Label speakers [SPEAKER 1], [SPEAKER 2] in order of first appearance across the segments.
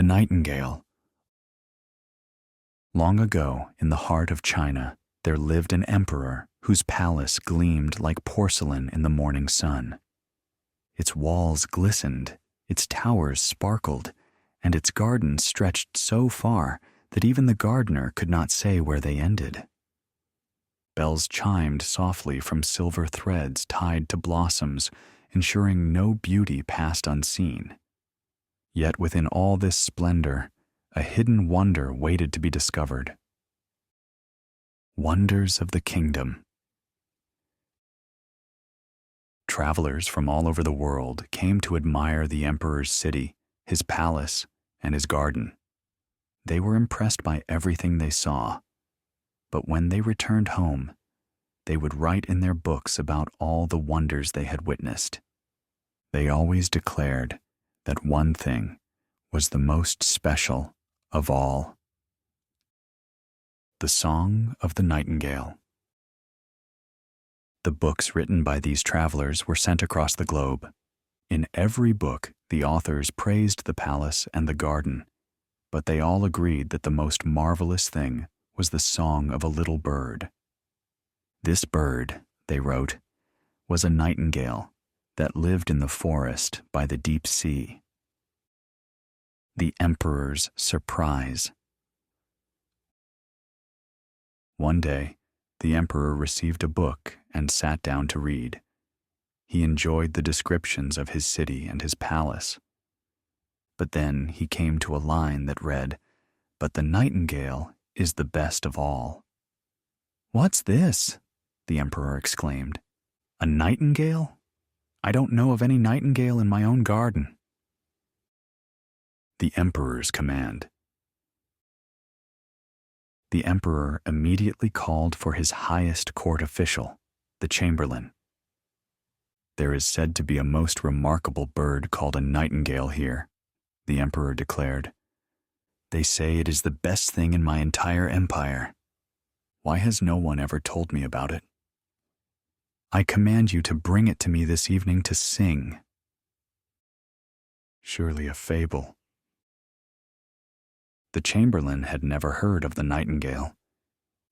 [SPEAKER 1] The Nightingale. Long ago, in the heart of China, there lived an emperor whose palace gleamed like porcelain in the morning sun. Its walls glistened, its towers sparkled, and its gardens stretched so far that even the gardener could not say where they ended. Bells chimed softly from silver threads tied to blossoms, ensuring no beauty passed unseen. Yet within all this splendor, a hidden wonder waited to be discovered. Wonders of the Kingdom. Travelers from all over the world came to admire the emperor's city, his palace, and his garden. They were impressed by everything they saw. But when they returned home, they would write in their books about all the wonders they had witnessed. They always declared that one thing was the most special of all. The Song of the Nightingale. The books written by these travelers were sent across the globe. In every book, the authors praised the palace and the garden, but they all agreed that the most marvelous thing was the song of a little bird. This bird, they wrote, was a nightingale that lived in the forest by the deep sea. The Emperor's Surprise. One day, the emperor received a book and sat down to read. He enjoyed the descriptions of his city and his palace. But then he came to a line that read, "But the nightingale is the best of all." "What's this?" the emperor exclaimed. "A nightingale? I don't know of any nightingale in my own garden." The emperor's command. The emperor immediately called for his highest court official, the chamberlain. "There is said to be a most remarkable bird called a nightingale here," the emperor declared. "They say it is the best thing in my entire empire. Why has no one ever told me about it? I command you to bring it to me this evening to sing." Surely a fable. The chamberlain had never heard of the nightingale.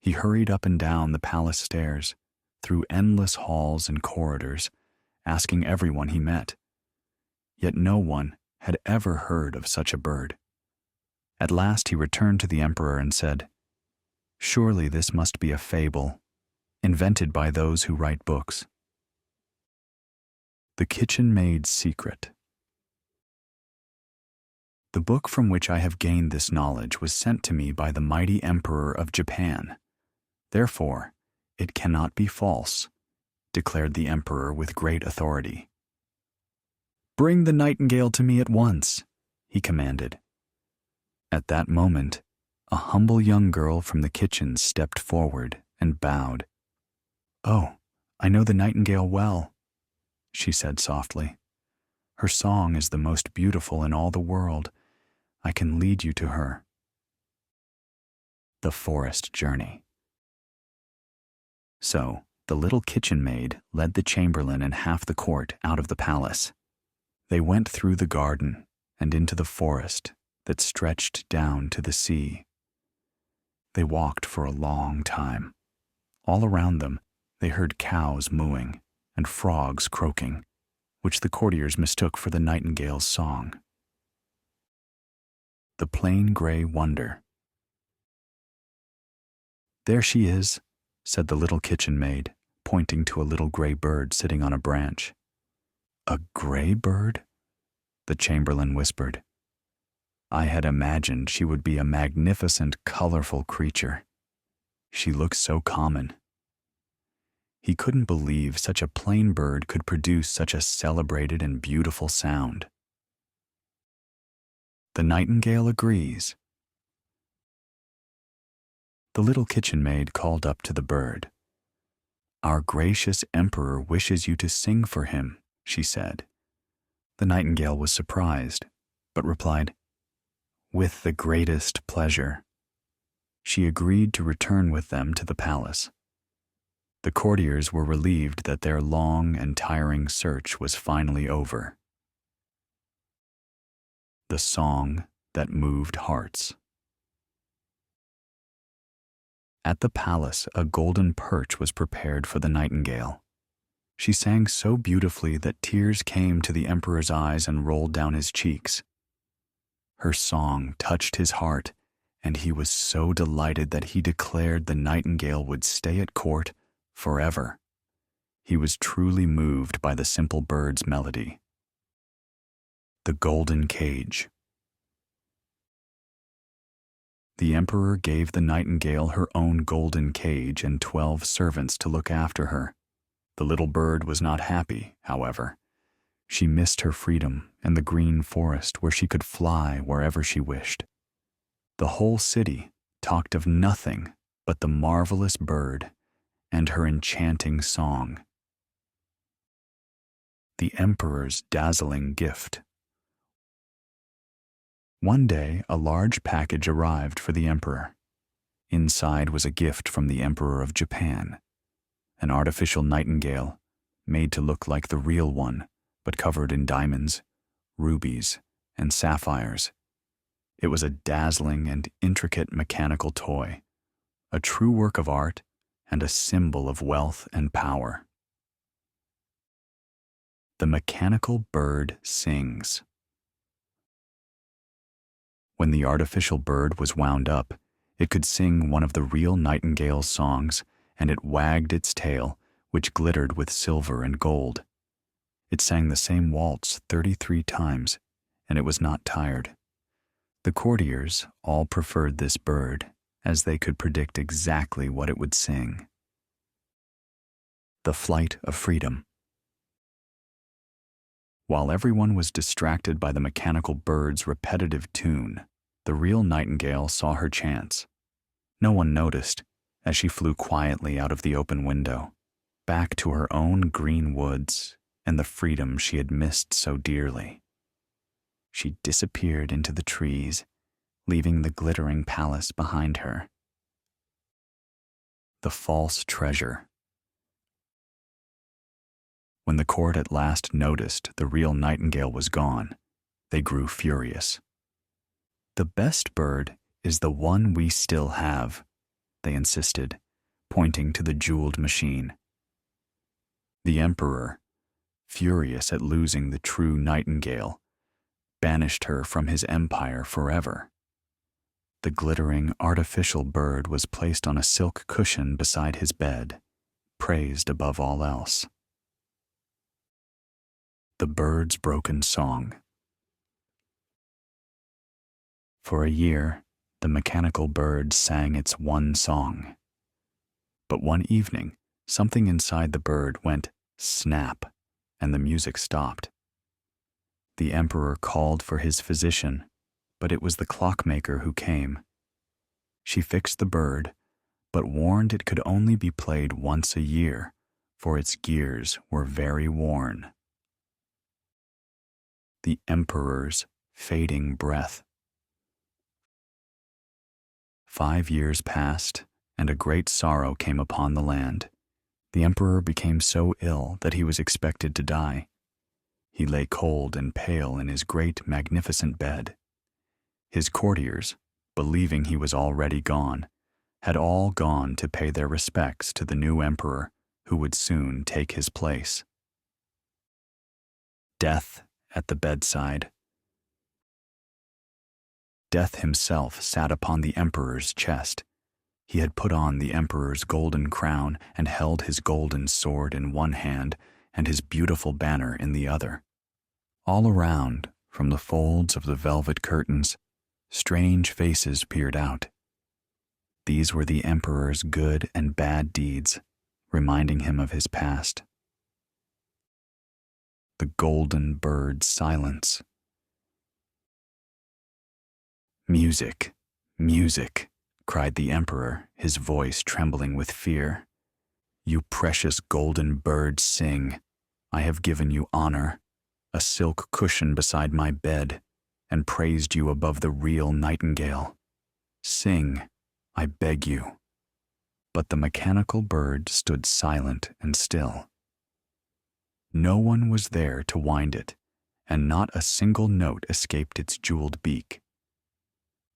[SPEAKER 1] He hurried up and down the palace stairs, through endless halls and corridors, asking everyone he met. Yet no one had ever heard of such a bird. At last he returned to the emperor and said, "Surely this must be a fable, invented by those who write books." The Kitchen Maid's Secret. The book from which I have gained this knowledge was sent to me by the mighty Emperor of Japan. Therefore, it cannot be false, declared the emperor with great authority. "Bring the nightingale to me at once," he commanded. At that moment, a humble young girl from the kitchen stepped forward and bowed. "Oh, I know the nightingale well," she said softly. "Her song is the most beautiful in all the world. I can lead you to her." The Forest Journey. So, the little kitchen maid led the chamberlain and half the court out of the palace. They went through the garden and into the forest that stretched down to the sea. They walked for a long time. All around them, they heard cows mooing and frogs croaking, which the courtiers mistook for the nightingale's song. The Plain Gray Wonder. "There she is," said the little kitchen maid, pointing to a little gray bird sitting on a branch. "A gray bird?" the chamberlain whispered. "I had imagined she would be a magnificent, colorful creature. She looks so common." He couldn't believe such a plain bird could produce such a celebrated and beautiful sound. The nightingale agrees. The little kitchen maid called up to the bird. "Our gracious emperor wishes you to sing for him," she said. The nightingale was surprised, but replied, "With the greatest pleasure." She agreed to return with them to the palace. The courtiers were relieved that their long and tiring search was finally over. The Song that moved hearts. At the palace, a golden perch was prepared for the nightingale. She sang so beautifully that tears came to the emperor's eyes and rolled down his cheeks. Her song touched his heart, and he was so delighted that he declared the nightingale would stay at court forever. He was truly moved by the simple bird's melody. The golden cage. The emperor gave the nightingale her own golden cage and 12 servants to look after her. The little bird was not happy, however. She missed her freedom and the green forest where she could fly wherever she wished. The whole city talked of nothing but the marvelous bird and her enchanting song. The emperor's dazzling gift. One day, a large package arrived for the emperor. Inside was a gift from the Emperor of Japan, an artificial nightingale made to look like the real one, but covered in diamonds, rubies, and sapphires. It was a dazzling and intricate mechanical toy, a true work of art and a symbol of wealth and power. The mechanical bird sings. When the artificial bird was wound up, it could sing one of the real nightingale's songs, and it wagged its tail, which glittered with silver and gold. It sang the same waltz 33 times, and it was not tired. The courtiers all preferred this bird, as they could predict exactly what it would sing. The Flight of Freedom. While everyone was distracted by the mechanical bird's repetitive tune, the real nightingale saw her chance. No one noticed, as she flew quietly out of the open window, back to her own green woods and the freedom she had missed so dearly. She disappeared into the trees, leaving the glittering palace behind her. The False Treasure. When the court at last noticed the real nightingale was gone, they grew furious. "The best bird is the one we still have," they insisted, pointing to the jeweled machine. The emperor, furious at losing the true nightingale, banished her from his empire forever. The glittering artificial bird was placed on a silk cushion beside his bed, praised above all else. The bird's broken song. For a year, the mechanical bird sang its one song. But one evening, something inside the bird went snap, and the music stopped. The emperor called for his physician, but it was the clockmaker who came. She fixed the bird, but warned it could only be played once a year, for its gears were very worn. The emperor's fading breath. 5 years passed, and a great sorrow came upon the land. The emperor became so ill that he was expected to die. He lay cold and pale in his great, magnificent bed. His courtiers, believing he was already gone, had all gone to pay their respects to the new emperor who would soon take his place. Death at the bedside. Death himself sat upon the emperor's chest. He had put on the emperor's golden crown and held his golden sword in one hand and his beautiful banner in the other. All around, from the folds of the velvet curtains, strange faces peered out. These were the emperor's good and bad deeds, reminding him of his past. The golden bird's silence. "Music, music," cried the emperor, his voice trembling with fear. "You precious golden bird, sing. I have given you honor, a silk cushion beside my bed, and praised you above the real nightingale. Sing, I beg you." But the mechanical bird stood silent and still. No one was there to wind it, and not a single note escaped its jeweled beak.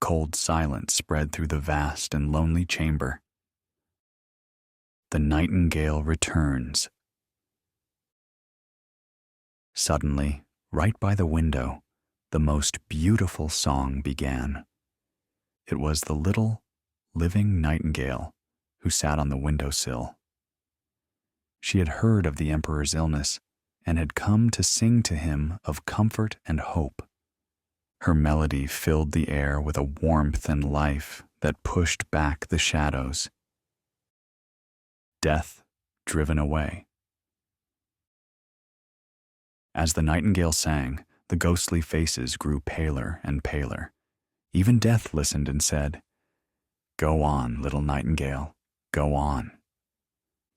[SPEAKER 1] Cold silence spread through the vast and lonely chamber. The nightingale returns. Suddenly, right by the window, the most beautiful song began. It was the little, living nightingale who sat on the windowsill. She had heard of the emperor's illness and had come to sing to him of comfort and hope. Her melody filled the air with a warmth and life that pushed back the shadows. Death driven away. As the nightingale sang, the ghostly faces grew paler and paler. Even death listened and said, "Go on, little nightingale, go on."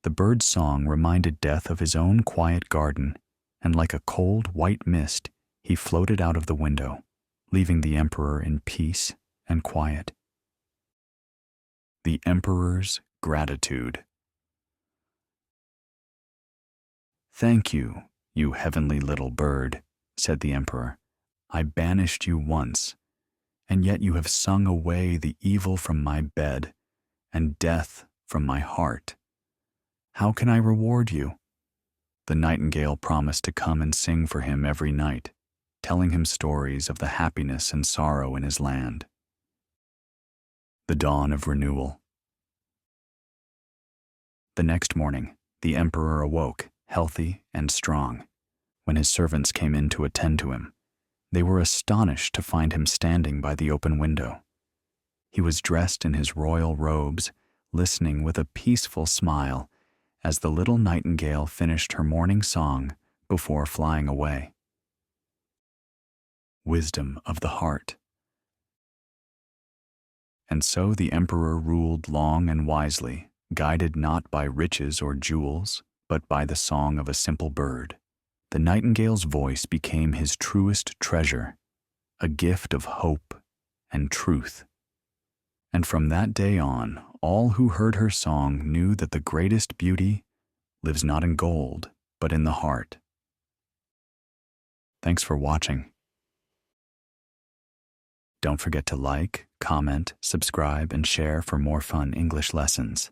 [SPEAKER 1] The bird's song reminded Death of his own quiet garden, and like a cold white mist, he floated out of the window, leaving the emperor in peace and quiet. The emperor's gratitude. "Thank you, you heavenly little bird," said the emperor. "I banished you once, and yet you have sung away the evil from my bed and death from my heart. How can I reward you?" The nightingale promised to come and sing for him every night, telling him stories of the happiness and sorrow in his land. The dawn of renewal. The next morning, the emperor awoke, healthy and strong. When his servants came in to attend to him, they were astonished to find him standing by the open window. He was dressed in his royal robes, listening with a peaceful smile as the little nightingale finished her morning song before flying away. Wisdom of the heart. And so the emperor ruled long and wisely, guided not by riches or jewels, but by the song of a simple bird. The nightingale's voice became his truest treasure, a gift of hope and truth. And from that day on, all who heard her song knew that the greatest beauty lives not in gold, but in the heart. Thanks for watching. Don't forget to like, comment, subscribe, and share for more fun English lessons.